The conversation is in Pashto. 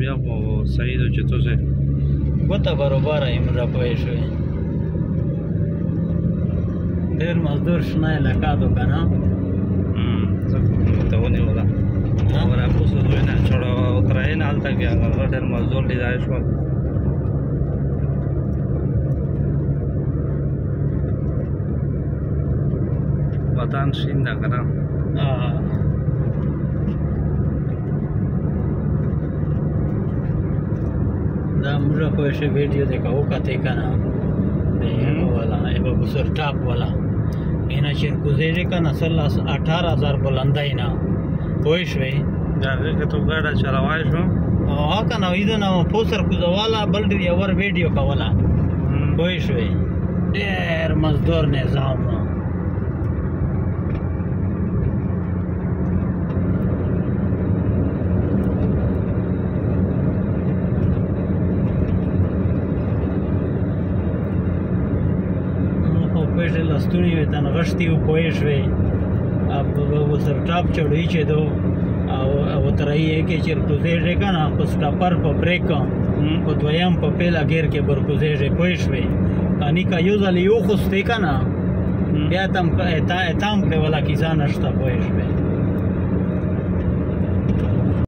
بیا خو صحیح ده چې تاسې ګوته برابره یم را پوه شوې ډېر مزدور شنه یې لکه دو که نه زه خو ورته ونیوله راپوسه زوی نه چړه اترایې نه هلته کې هغه ډېر مزدور لیدای شول وطن شین ده که نه دا موږ پوه شوې ویډیو دی که وکتې که نه د هغه والا بسر ټاپ والا اینا چرکوزیږي که نه 18,000 بلندی نه پوه شوې د هغې که تو ګاډه چلوای شو ها که نه ایده نه پو سرکوزواله بل ډریور ویډیو کوله پوه شوې ډېر مزدور نظام و لستونی وی تن غشتی و پوه شوی و سر ټاپ چړوي چې دو او ترایي کې چرکوزیږي که نه په سټاپر په بریک په دویم په پیله ګیر کې برکوزیږي پوه شوې اني که یو ځل یې وخوستې که نه بیا ته اتام کړې ولا کیسه نشته پوه شوې